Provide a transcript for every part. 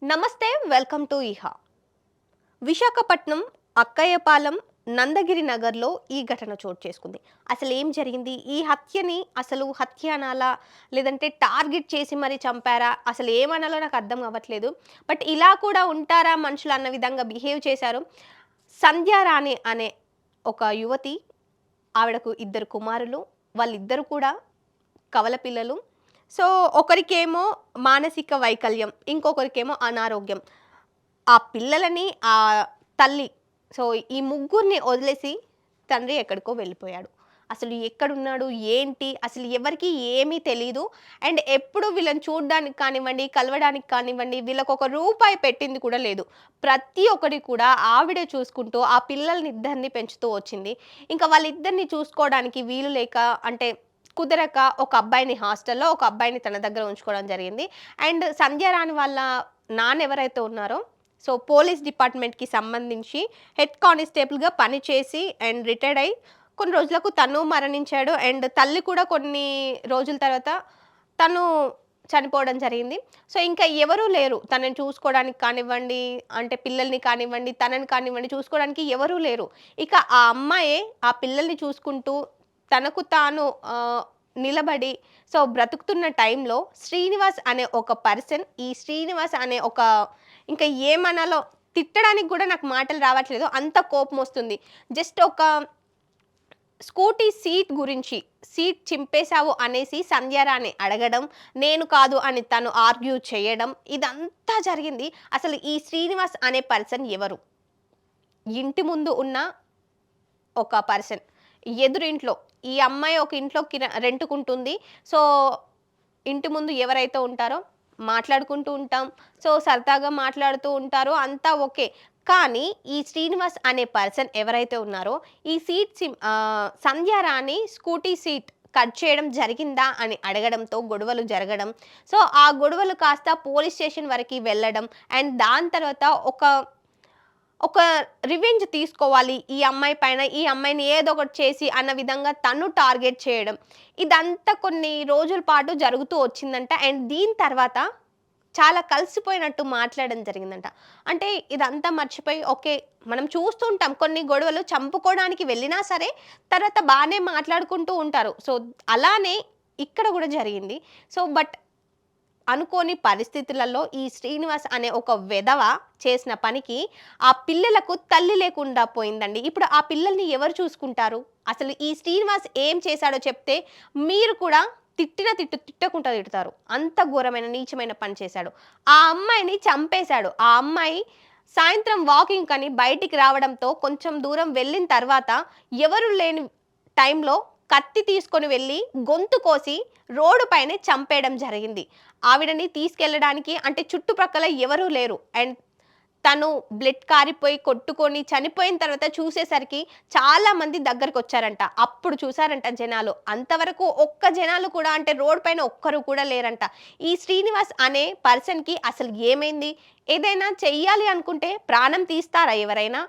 నమస్తే, welcome to ఇహా. Visakhapatnam Akkayyapalem Nandagiri నగర్లో ఈ ఘటన చోటు చేసుకుంది. అసలు ఏం జరిగింది? ఈ హత్యని అసలు హత్య అనాలా? లేదంటే టార్గెట్ చేసి మరి చంపారా? అసలు ఏమనాలో నాకు అర్థం అవ్వట్లేదు. బట్ ఇలా కూడా ఉంటారా మనుషులు అన్న విధంగా బిహేవ్ చేశారు. సంధ్యారాణి అనే ఒక యువతి, ఆవిడకు ఇద్దరు కుమారులు. వాళ్ళిద్దరు కూడా కవల పిల్లలు. సో, ఒకరికేమో మానసిక వైకల్యం, ఇంకొకరికేమో అనారోగ్యం. ఆ పిల్లలని తల్లి, సో, ఈ ముగ్గురిని వదిలేసి తండ్రి ఎక్కడికో వెళ్ళిపోయాడు. అసలు ఎక్కడున్నాడు? ఏంటి? అసలు ఎవరికీ ఏమీ తెలీదు. అండ్ ఎప్పుడు వీళ్ళని చూడ్డానికి కానివ్వండి, కలవడానికి కానివ్వండి, వీళ్ళకొక రూపాయి పెట్టింది కూడా లేదు. ప్రతి ఒక్కటి కూడా ఆవిడే చూసుకుంటూ ఆ పిల్లల్నిద్దరిని పెంచుతూ వచ్చింది. ఇంకా వాళ్ళిద్దరిని చూసుకోవడానికి వీలు లేక, అంటే కుదరక, ఒక అబ్బాయిని హాస్టల్‌లో, ఒక అబ్బాయిని తన దగ్గర ఉంచుకోవడం జరిగింది. అండ్ సంధ్యారాణి వాళ్ళ నాన్న ఎవరైతే ఉన్నారో, సో, పోలీస్ డిపార్ట్మెంట్‌కి సంబంధించి హెడ్ కానిస్టేబుల్‌గా పనిచేసి అండ్ రిటైర్డ్ అయ్యి కొన్ని రోజులకు తను మరణించాడు. అండ్ తల్లి కూడా కొన్ని రోజుల తర్వాత తను చనిపోవడం జరిగింది. సో, ఇంకా ఎవరూ లేరు తనని చూసుకోవడానికి కానివ్వండి, అంటే పిల్లల్ని కానివ్వండి, తనని కానివ్వండి చూసుకోవడానికి ఎవరూ లేరు. ఇక ఆ అమ్మాయే ఆ పిల్లల్ని చూసుకుంటూ తనకు తాను నిలబడి, సో, బ్రతుకుతున్న టైంలో శ్రీనివాస్ అనే ఒక పర్సన్, ఈ శ్రీనివాస్ అనే ఒక, ఇంకా ఏమనాలో, తిట్టడానికి కూడా నాకు మాటలు రావట్లేదు. అంత కోపమొస్తుంది. జస్ట్ ఒక స్కూటీ సీట్ గురించి, సీట్ చింపేశావు అనేసి సంధ్యారాణి అడగడం, నేను కాదు అని తను ఆర్గ్యూ చేయడం, ఇదంతా జరిగింది. అసలు ఈ శ్రీనివాస్ అనే పర్సన్ ఎవరు? ఇంటి ముందు ఉన్న ఒక పర్సన్. ఎదురింట్లో ఈ అమ్మాయి ఒక ఇంట్లో రెంట్‌కుంటుంది. సో, ఇంటి ముందు ఎవరైతే ఉంటారో మాట్లాడుకుంటూ ఉంటాం. సో, సరదాగా మాట్లాడుతూ ఉంటారు. అంతా ఓకే. కానీ ఈ శ్రీనివాస్ అనే పర్సన్ ఎవరైతే ఉన్నారో, ఈ సంధ్యారాణి స్కూటీ సీట్ కట్ చేయడం జరిగిందా అని అడగడంతో గొడవలు జరగడం. సో, ఆ గొడవలు కాస్త పోలీస్ స్టేషన్ వరకి వెళ్ళడం. అండ్ దాని తర్వాత ఒక ఒక రివెంజ్ తీసుకోవాలి ఈ అమ్మాయి పైన, ఈ అమ్మాయిని ఏదో ఒకటి చేసి అన్న విధంగా తను టార్గెట్ చేయడం. ఇదంతా కొన్ని రోజుల పాటు జరుగుతూ వచ్చిందంట. అండ్ దీని తర్వాత చాలా కలిసిపోయినట్టు మాట్లాడడం జరిగిందంట. అంటే ఇదంతా మర్చిపోయి ఓకే, మనం చూస్తూ ఉంటాం కొన్ని గొడవలు చంపుకోవడానికి వెళ్ళినా సరే తర్వాత బానే మాట్లాడుకుంటూ ఉంటారు. సో, అలానే ఇక్కడ కూడా జరిగింది. సో, బట్ అనుకోని పరిస్థితులలో ఈ శ్రీనివాస్ అనే ఒక వెధవ చేసిన పనికి ఆ పిల్లలకు తల్లి లేకుండా పోయిందండి. ఇప్పుడు ఆ పిల్లల్ని ఎవరు చూసుకుంటారు? అసలు ఈ శ్రీనివాస్ ఏం చేశాడో చెప్తే మీరు కూడా తిట్టిన తిట్టు తిట్టకుండా తిడతారు. అంత ఘోరమైన నీచమైన పని చేశాడు. ఆ అమ్మాయిని చంపేశాడు. ఆ అమ్మాయి సాయంత్రం వాకింగ్ కని బయటికి రావడంతో కొంచెం దూరం వెళ్ళిన తర్వాత ఎవరు లేని టైంలో కత్తి తీసుకొని వెళ్ళి గొంతు కోసి రోడ్డు పైనే చంపేయడం జరిగింది. ఆవిడని తీసుకెళ్ళడానికి, అంటే చుట్టుప్రక్కల ఎవరూ లేరు. అండ్ తను బ్లడ్ కారిపోయి కొట్టుకొని చనిపోయిన తర్వాత చూసేసరికి చాలా మంది దగ్గరకొచ్చారంట. అప్పుడు చూసారంట జనాలు. అంతవరకు ఒక్క జనాలు కూడా, అంటే రోడ్ పైన ఒక్కరు కూడా లేరంట. ఈ శ్రీనివాస్ అనే పర్సన్‌కి అసలు ఏమైంది? ఏదైనా చెయ్యాలి అనుకుంటే ప్రాణం తీస్తారా ఎవరైనా?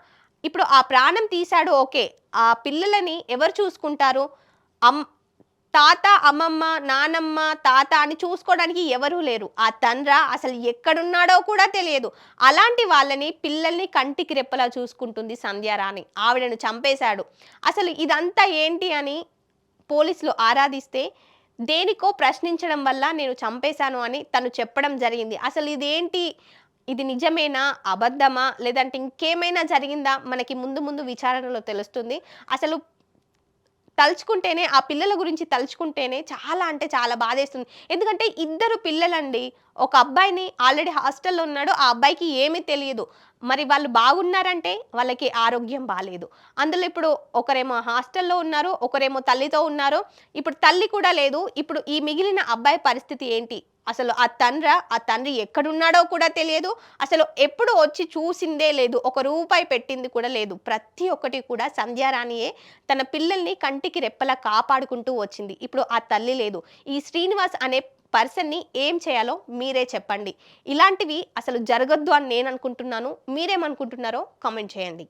ఇప్పుడు ఆ ప్రాణం తీశాడు ఓకే. ఆ పిల్లలని ఎవరు చూసుకుంటారు? అమ్ తాత, అమ్మమ్మ, నానమ్మ, తాత అని చూసుకోవడానికి ఎవరూ లేరు. ఆ అసలు ఎక్కడున్నాడో కూడా తెలియదు. అలాంటి వాళ్ళని, పిల్లల్ని కంటికి రెప్పలా చూసుకుంటుంది సంధ్యారాణి. ఆవిడను చంపేశాడు. అసలు ఇదంతా ఏంటి అని పోలీసులు ఆరాధిస్తే, దేనికో ప్రశ్నించడం వల్ల నేను చంపేశాను అని తను చెప్పడం జరిగింది. అసలు ఇదేంటి? ఇది నిజమేనా? అబద్ధమా? లేదంటే ఇంకేమైనా జరిగిందా? మనకి ముందు ముందు విచారణలో తెలుస్తుంది. అసలు తలుచుకుంటేనే, ఆ పిల్లల గురించి తలుచుకుంటేనే చాలా, అంటే చాలా బాధేస్తుంది. ఎందుకంటే ఇద్దరు పిల్లలండి. ఒక అబ్బాయిని ఆల్రెడీ హాస్టల్‌లో ఉన్నాడు. ఆ అబ్బాయికి ఏమీ తెలియదు. మరి వాళ్ళు బాగున్నారంటే వాళ్ళకి ఆరోగ్యం బాలేదు. అందులో ఇప్పుడు ఒకరేమో హాస్టల్‌లో ఉన్నారు. ఒకరేమో తల్లితో ఉన్నారు. ఇప్పుడు తల్లి కూడా లేదు. ఇప్పుడు ఈ మిగిలిన అబ్బాయి పరిస్థితి ఏంటి? అసలు ఆ తండ్రి ఎక్కడున్నాడో కూడా తెలియదు. అసలు ఎప్పుడు వచ్చి చూసిందే లేదు. ఒక రూపాయి పెట్టింది కూడా లేదు. ప్రతి ఒక్కటి కూడా సంధ్యారాణియే తన పిల్లల్ని కంటికి రెప్పలా కాపాడుకుంటూ వచ్చింది. ఇప్పుడు ఆ తల్లి లేదు. ఈ శ్రీనివాస్ అనే పర్సన్‌ని ఏం చేయాలో మీరే చెప్పండి. ఇలాంటివి అసలు జరగొద్దు అని నేను అనుకుంటున్నాను. మీరేమనుకుంటున్నారో కామెంట్ చేయండి.